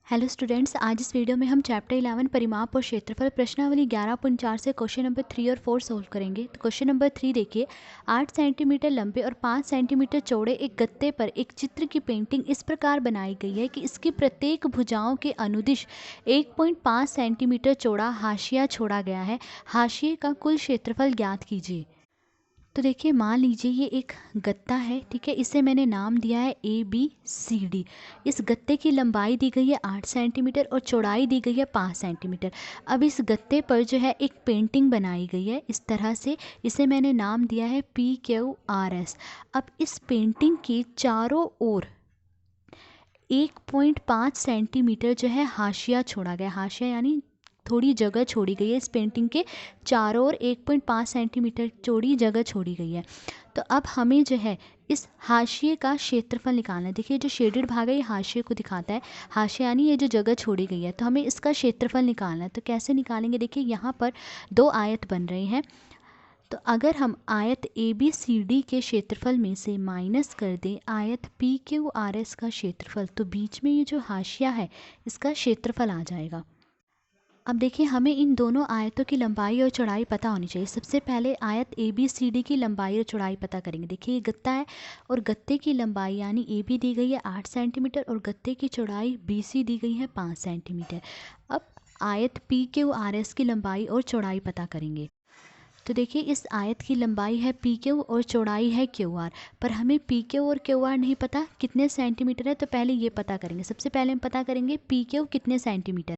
Hello students, आज इस video में हम चैप्टर 11 परिमाप और क्षेत्रफल प्रश्नावली 11.4 से क्वेश्चन नंबर 3 और 4 सोल्व करेंगे। तो क्वेश्चन नंबर 3 देखिए, 8 सेंटीमीटर लंबे और 5 सेंटीमीटर चौड़े एक गत्ते पर एक चित्र की पेंटिंग इस प्रकार बनाई गई है कि इसकी प्रत्येक भुजाओं के अनुदिश 1.5 सेंटीमीटर चौड़ा हाशिया छोड़ा गया है। हाशिए का कुल क्षेत्रफल ज्ञात कीजिए। तो देखिए, मान लीजिए ये एक गत्ता है, ठीक है। इसे मैंने नाम दिया है ABCD। इस गत्ते की लंबाई दी गई है 8 सेंटीमीटर और चौड़ाई दी गई है 5 सेंटीमीटर। अब इस गत्ते पर जो है एक पेंटिंग बनाई गई है इस तरह से, इसे मैंने नाम दिया है PQRS। अब इस पेंटिंग के चारों ओर 1.5 सेंटीमीटर जो है हाशिया छोड़ा गया। हाशिया यानी थोड़ी जगह छोड़ी गई है। इस पेंटिंग के चारों ओर 1.5 सेंटीमीटर चौड़ी जगह छोड़ी गई है। तो अब हमें जो है इस हाशिए का क्षेत्रफल निकालना है। देखिए, जो शेडेड भाग है ये हाशिए को दिखाता है। हाशिया यानी ये जो जगह छोड़ी गई है, तो हमें इसका क्षेत्रफल निकालना है। तो कैसे निकालेंगे? देखिए, यहाँ पर दो आयत बन रहे हैं। तो अगर हम आयत ABCD के क्षेत्रफल में से माइनस कर दें आयत PQRS का क्षेत्रफल, तो बीच में ये जो हाशिया है इसका क्षेत्रफल आ जाएगा। अब देखिए, हमें इन दोनों आयतों की लंबाई और चौड़ाई पता होनी चाहिए। सबसे पहले आयत ABCD की लंबाई और चौड़ाई पता करेंगे। देखिए, ये गत्ता है और गत्ते की लंबाई यानी AB दी गई है 8 सेंटीमीटर और गत्ते की चौड़ाई BC दी गई है 5 सेंटीमीटर। अब आयत PQRS की लंबाई और चौड़ाई पता करेंगे। तो देखिए, इस आयत की लंबाई है PQ और चौड़ाई है QR, पर हमें PQ और QR नहीं पता कितने सेंटीमीटर है। तो पहले ये पता करेंगे। सबसे पहले हम पता करेंगे PQ कितने सेंटीमीटर।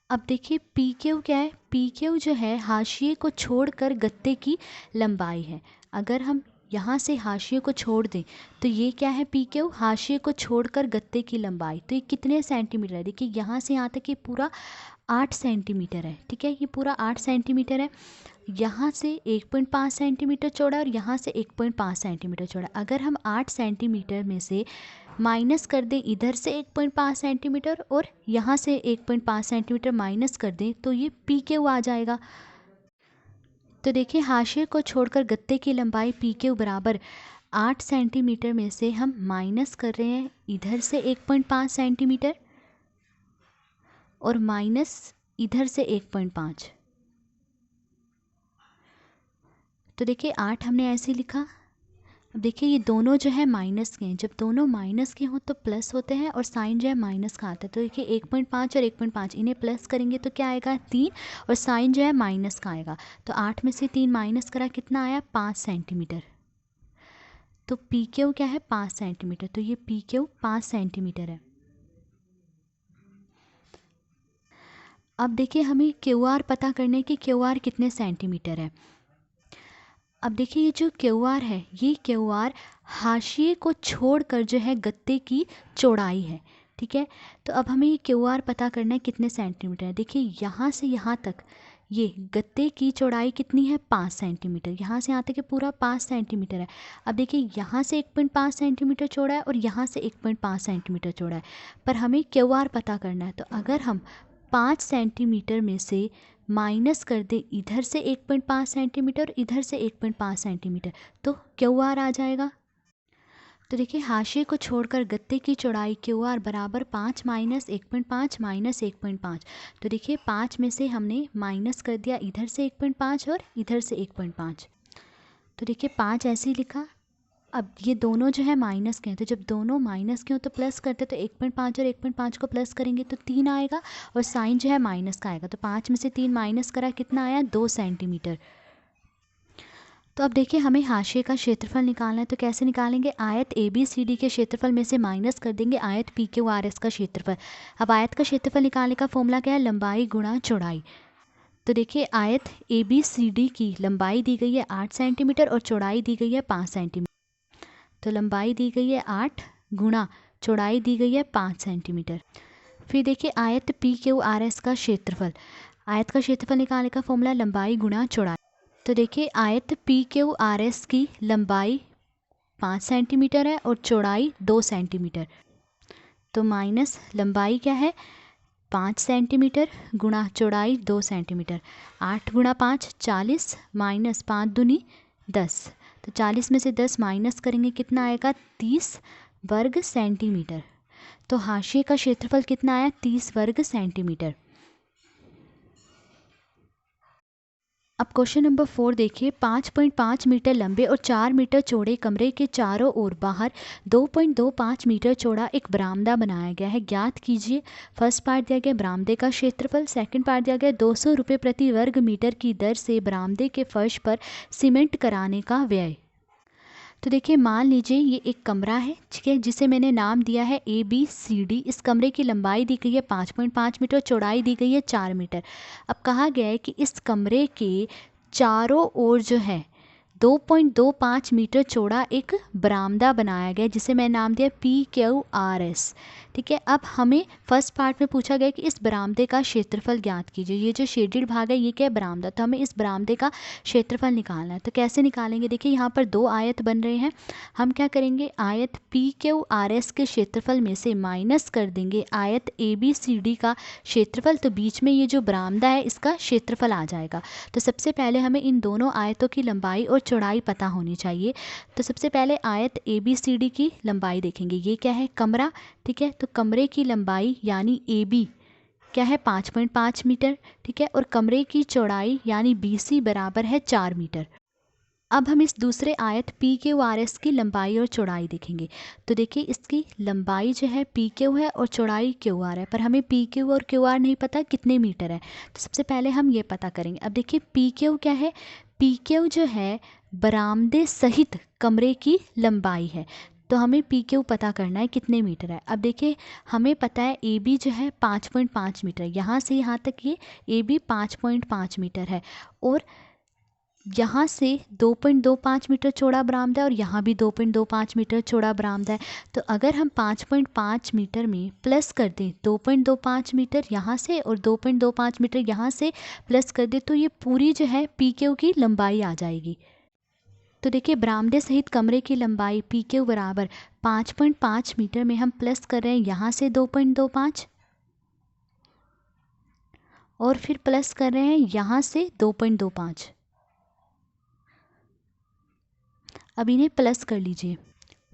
अब देखिए, PQ क्या है? PQ जो है हाशिए को छोड़कर गत्ते की लंबाई है। अगर हम यहाँ से हाशिए को छोड़ दें तो ये क्या है? PQ हाशिए को छोड़कर गत्ते की लंबाई। तो ये कितने सेंटीमीटर है? देखिए, यहाँ से यहाँ तक ये पूरा 8 सेंटीमीटर है, ठीक है। ये पूरा 8 सेंटीमीटर है। यहाँ से 1.5 सेंटीमीटर चौड़ा और यहाँ से 1.5 सेंटीमीटर चौड़ा। अगर हम 8 सेंटीमीटर में से माइनस कर दें इधर से 1.5 सेंटीमीटर और यहाँ से 1.5 सेंटीमीटर माइनस कर दें तो ये PQ आ जाएगा। तो देखिए, हाशिए को छोड़कर गत्ते की लंबाई PQ बराबर 8 सेंटीमीटर में से हम माइनस कर रहे हैं इधर से 1.5 सेंटीमीटर और माइनस इधर से 1.5। तो देखिए, 8 हमने ऐसे लिखा। अब देखिए, ये दोनों जो है माइनस के हैं। जब दोनों माइनस के हों तो प्लस होते हैं और साइन जो है माइनस का आता है। तो देखिए, 1.5 और 1.5 इन्हें प्लस करेंगे तो क्या आएगा? 3, और साइन जो है माइनस का आएगा। तो 8 में से 3 माइनस करा, कितना आया? 5 सेंटीमीटर। तो PQ क्या है? 5 सेंटीमीटर। तो ये PQ 5 सेंटीमीटर है। अब देखिए, हमें QR पता करने की QR कितने सेंटीमीटर है। अब देखिए, ये जो QR है ये QR हाशिए को छोड़कर जो है गत्ते की चौड़ाई है, ठीक है। तो अब हमें ये QR पता करना है कितने सेंटीमीटर है। देखिए, यहाँ से यहाँ तक ये गत्ते की चौड़ाई कितनी है? 5 सेंटीमीटर। यहाँ से यहाँ तक ये पूरा 5 सेंटीमीटर है। अब देखिए, यहाँ से 1.5 सेंटीमीटर चौड़ा है और यहाँ से 1.5 सेंटीमीटर चौड़ा है, पर हमें QR पता करना है। तो अगर हम 5 सेंटीमीटर में से माइनस कर दे इधर से 1.5 सेंटीमीटर, इधर से 1.5 सेंटीमीटर, तो QR आ जाएगा। तो देखिए, हाशिए को छोड़कर गत्ते की चौड़ाई QR बराबर 5 माइनस 1.5 माइनस 1.5। तो देखिए, 5 में से हमने माइनस कर दिया इधर से 1.5 और इधर से 1.5। तो देखिए, 5 ऐसे ही लिखा। अब ये दोनों जो है माइनस के हैं, तो जब दोनों माइनस के हो तो प्लस करते, तो 1.5 और 1.5 को प्लस करेंगे तो 3 आएगा और साइन जो है माइनस का आएगा। तो 5 में से 3 माइनस करा, कितना आया? 2 सेंटीमीटर। तो अब देखिए, हमें हाशिए का क्षेत्रफल निकालना है। तो कैसे निकालेंगे? आयत ABCD के क्षेत्रफल में से माइनस कर देंगे आयत PQRS का क्षेत्रफल। अब आयत का क्षेत्रफल निकालने का फॉर्मूला क्या है? लंबाई गुणा चौड़ाई। तो देखिए, आयत ABCD की लंबाई दी गई है 8 सेंटीमीटर और चौड़ाई दी गई है 5 सेंटीमीटर। तो लंबाई दी गई है 8 गुणा चौड़ाई दी गई है 5 सेंटीमीटर। फिर देखिए, आयत PQRS का क्षेत्रफल। आयत का क्षेत्रफल निकालने का फॉर्मूला लंबाई गुणा चौड़ाई। तो देखिए, आयत PQRS की लंबाई 5 सेंटीमीटर है और चौड़ाई 2 सेंटीमीटर। तो माइनस लंबाई क्या है? 5 सेंटीमीटर गुणा चौड़ाई 2 सेंटीमीटर। 8 गुणा 5 40 माइनस 5 दूनी 10। तो 40 में से 10 माइनस करेंगे, कितना आएगा? 30 वर्ग सेंटीमीटर। तो हाशिए का क्षेत्रफल कितना आया, 30 वर्ग सेंटीमीटर। अब क्वेश्चन नंबर 4 देखिए, 5.5 मीटर लंबे और 4 मीटर चौड़े कमरे के चारों ओर बाहर 2.25 मीटर चौड़ा एक बरामदा बनाया गया है। ज्ञात कीजिए, फर्स्ट पार्ट दिया गया बरामदे का क्षेत्रफल, सेकंड पार्ट दिया गया 200 रुपये प्रति वर्ग मीटर की दर से बरामदे के फर्श पर सीमेंट कराने का व्यय। तो देखिए, मान लीजिए ये एक कमरा है, ठीक है, जिसे मैंने नाम दिया है ABCD। इस कमरे की लंबाई दी गई है 5.5 मीटर, चौड़ाई दी गई है 4 मीटर। अब कहा गया है कि इस कमरे के चारों ओर जो है 2.25 मीटर चौड़ा एक बरामदा बनाया गया, जिसे मैं नाम दिया PQRS। ठीक है, अब हमें फर्स्ट पार्ट में पूछा गया कि इस बरामदे का क्षेत्रफल ज्ञात कीजिए। ये जो शेडेड भाग है ये क्या है, बरामदा। तो हमें इस बरामदे का क्षेत्रफल निकालना है। तो कैसे निकालेंगे, देखिए यहाँ पर दो आयत बन रहे हैं। हम क्या करेंगे, आयत PQRS के क्षेत्रफल में से माइनस कर देंगे आयत ABCD का क्षेत्रफल। तो बीच में ये जो बरामदा है इसका क्षेत्रफल आ जाएगा। तो सबसे पहले हमें इन दोनों आयतों की लंबाई और चौड़ाई पता होनी चाहिए। तो सबसे पहले आयत ABCD की लंबाई देखेंगे। ये क्या है, कमरा। ठीक है, तो कमरे की लंबाई यानी AB क्या है, 5.5 मीटर। ठीक है, और कमरे की चौड़ाई यानी BC बराबर है 4 मीटर। अब हम इस दूसरे आयत PQRS की लंबाई और चौड़ाई देखेंगे। तो देखिए, इसकी लंबाई जो है PQ है और चौड़ाई QR है, पर हमें PQ और QR नहीं पता कितने मीटर है। तो सबसे पहले हम ये पता करेंगे। अब देखिए, PQ क्या है, PQ जो है बरामदे सहित कमरे की लंबाई है। तो हमें PQ पता करना है कितने मीटर है। अब देखिए, हमें पता है AB जो है 5.5 मीटर, यहाँ से यहाँ तक ये AB 5.5 मीटर है, और यहाँ से 2.25 मीटर चौड़ा बरामदा है, और यहाँ भी 2.25 मीटर चौड़ा बरामदा है। तो अगर हम 5.5 मीटर में प्लस कर दें 2.25 मीटर यहाँ से और 2.25 मीटर यहाँ से प्लस कर दें, तो ये पूरी जो है PQ की लंबाई आ जाएगी। तो देखिए, बरामदे सहित कमरे की लंबाई PQ बराबर 5.5 मीटर में हम प्लस कर रहे हैं यहाँ से 2.25, और फिर प्लस कर रहे हैं यहाँ से 2.25। अब इन्हें प्लस कर लीजिए।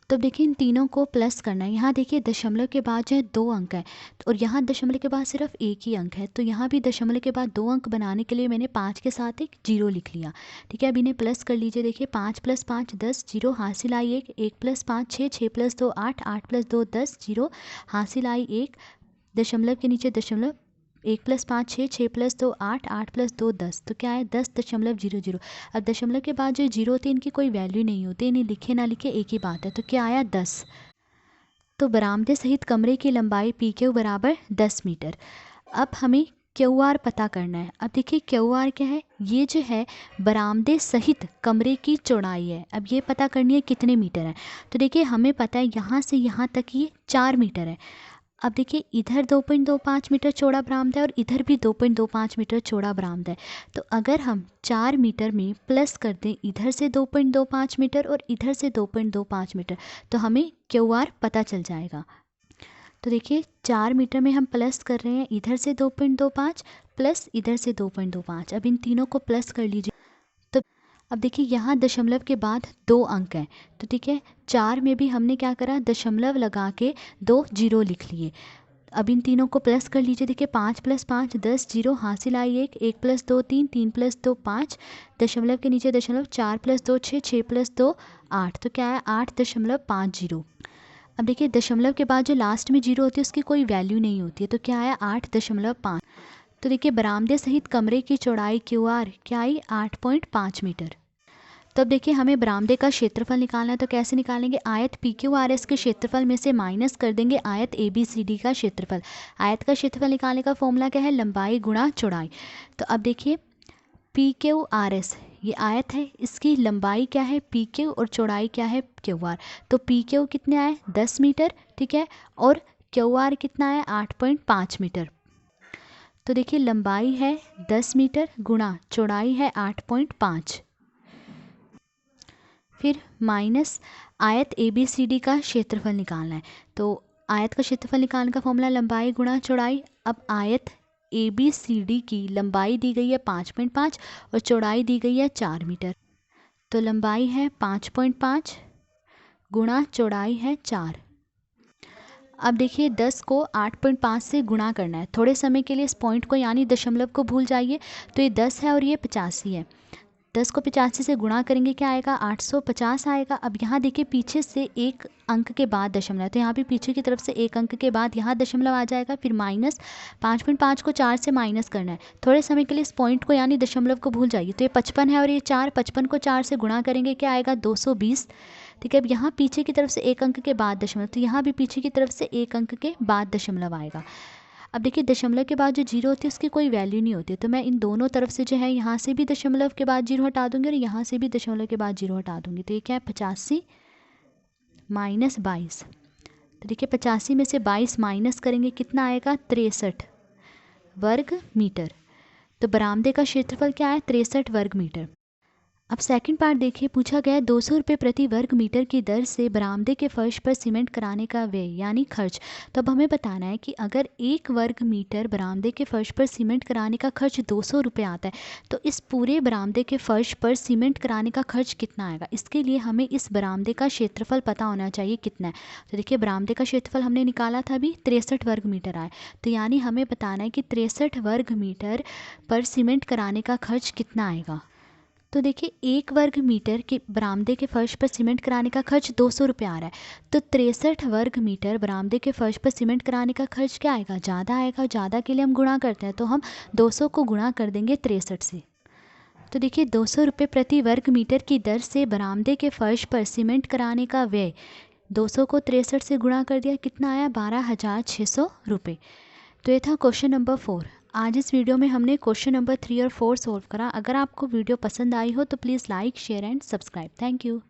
तो देखिए, इन तीनों को प्लस करना है। यहाँ देखिए, दशमलव के बाद जो है 2 अंक है, और यहाँ दशमलव के बाद सिर्फ एक ही अंक है। तो यहाँ भी दशमलव के बाद 2 अंक बनाने के लिए मैंने 5 के साथ एक 0 लिख लिया। ठीक है, अब इन्हें प्लस कर लीजिए। देखिए, 5 + 5 10, 0 हासिल आई 1, 1 + 5 6, 6 + 2 8, 8 + 2 10, 0 हासिल आई 1, दशमलव के नीचे दशमलव, 1 + 5 6, 6 + 2 8, 8 + 2 10। तो क्या है, 10.00। अब दशमलव के बाद जो 0 होते हैं इनकी कोई वैल्यू नहीं होती, इन्हें लिखे ना लिखे एक ही बात है। तो क्या आया, 10। तो बरामदे सहित कमरे की लंबाई PQ बराबर 10 मीटर। अब हमें QR पता करना है। अब देखिए, QR क्या है, ये जो है बरामदे सहित कमरे की चौड़ाई है। अब ये पता करनी है कितने मीटर है। तो देखिए, हमें पता है यहाँ से यहाँ तक ये 4 मीटर है। अब देखिए, इधर 2.25 मीटर चौड़ा बरामदा है और इधर भी 2.25 मीटर चौड़ा बरामदा है। तो अगर हम 4 मीटर में प्लस कर दें इधर से 2.25 मीटर और इधर से 2.25 मीटर, तो हमें QR पता चल जाएगा। तो देखिए, 4 मीटर में हम प्लस कर रहे हैं इधर से 2.25 प्लस इधर से 2.25। अब इन तीनों को प्लस कर लीजिए। तो अब देखिए, यहाँ दशमलव के बाद 2 अंक हैं। तो ठीक है, 4 में भी हमने क्या करा, दशमलव लगा के 2 0 लिख लिए। अब इन तीनों को प्लस कर लीजिए। देखिए, 5 + 5 10, 0 हासिल आई 1, 1 + 2 3, 3 + 2 5, दशमलव के नीचे दशमलव, 4 + 2 6, 6 + 2 8। तो क्या है, 8.50। अब देखिए, दशमलव के बाद जो लास्ट में 0 होती है उसकी कोई वैल्यू नहीं होती है। तो क्या आया, 8.5। तो देखिए, बरामदे सहित कमरे की चौड़ाई QR क्या आई, 8.5 मीटर। तो अब देखिए, हमें बरामदे का क्षेत्रफल निकालना है। तो कैसे निकालेंगे, आयत PQRS के क्षेत्रफल में से माइनस कर देंगे आयत ABCD का क्षेत्रफल। आयत का क्षेत्रफल निकालने का फॉर्मूला क्या है, लंबाई गुणा चौड़ाई। तो अब देखिए, PQRS ये आयत है, इसकी लंबाई क्या है PQ और चौड़ाई क्या है QR। तो PQ कितने आए, 10 मीटर। ठीक है, और QR कितना है, 8.5 मीटर। तो देखिए, लंबाई है 10 मीटर गुणा चौड़ाई है 8.5, फिर माइनस आयत ABCD का क्षेत्रफल निकालना है। तो आयत का क्षेत्रफल निकालने का फॉर्मूला लंबाई गुणा चौड़ाई। अब आयत ABCD की लंबाई दी गई है 5.5 और चौड़ाई दी गई है 4 मीटर। तो लंबाई है 5.5 गुणा चौड़ाई है 4। अब देखिए 10 को 8.5 से गुणा करना है। थोड़े समय के लिए इस पॉइंट को यानी दशमलव को भूल जाइए। तो ये 10 है और ये 85 है। 10 को 85 से गुणा करेंगे क्या आएगा, 850 आएगा। अब यहाँ देखिए पीछे से एक अंक के बाद दशमलव, तो यहाँ भी पीछे की तरफ से एक अंक के बाद यहाँ दशमलव आ जाएगा। फिर माइनस 5.5 को 4 से माइनस करना है। थोड़े समय के लिए इस पॉइंट को यानी दशमलव को भूल जाइए। तो ये 55 है और ये 4, 55 को 4 से गुणा करेंगे क्या आएगा, 220। ठीक है, अब यहाँ पीछे की तरफ से एक अंक के बाद दशमलव, तो यहाँ भी पीछे की तरफ से एक अंक के बाद दशमलव आएगा। अब देखिए दशमलव के बाद जो जीरो होती है उसकी कोई वैल्यू नहीं होती, तो मैं इन दोनों तरफ से जो है यहाँ से भी दशमलव के बाद जीरो हटा दूंगी और यहाँ से भी दशमलव के बाद जीरो हटा दूंगी। तो ये क्या है, 85 माइनस 22। तो देखिए 85 में से 22 माइनस करेंगे कितना आएगा, 63 वर्ग मीटर। तो बरामदे का क्षेत्रफल क्या है, 63 वर्ग मीटर। अब सेकंड पार्ट देखिए, पूछा गया 200 रुपये प्रति वर्ग मीटर की दर से बरामदे के फर्श पर सीमेंट कराने का व्यय यानी खर्च। तो अब हमें बताना है कि अगर 1 वर्ग मीटर बरामदे के फर्श पर सीमेंट कराने का खर्च 200 रुपये आता है, तो इस पूरे बरामदे के फर्श पर सीमेंट कराने का खर्च कितना आएगा। इसके लिए हमें इस बरामदे का क्षेत्रफल पता होना चाहिए कितना है। तो देखिए बरामदे का क्षेत्रफल हमने निकाला था अभी, 63 वर्ग मीटर आए। तो यानी हमें बताना है कि 63 वर्ग मीटर पर सीमेंट कराने का खर्च कितना आएगा। तो देखिए 1 वर्ग मीटर के बरामदे के फर्श पर सीमेंट कराने का खर्च 200 रुपये आ रहा है। तो 63 वर्ग मीटर बरामदे के फर्श पर सीमेंट कराने का खर्च क्या आएगा, ज़्यादा आएगा। ज़्यादा के लिए हम गुणा करते हैं, तो हम 200 को गुणा कर देंगे 63 से। तो देखिए 200 रुपये प्रति वर्ग मीटर की दर से बरामदे के फर्श पर सीमेंट कराने का व्यय, 200 को 63 से गुणा कर दिया, कितना आया, 12,600 रुपये। तो ये था क्वेश्चन नंबर 4। आज इस वीडियो में हमने क्वेश्चन नंबर 3 और 4 सॉल्व करा। अगर आपको वीडियो पसंद आई हो तो please like, share and subscribe. Thank you.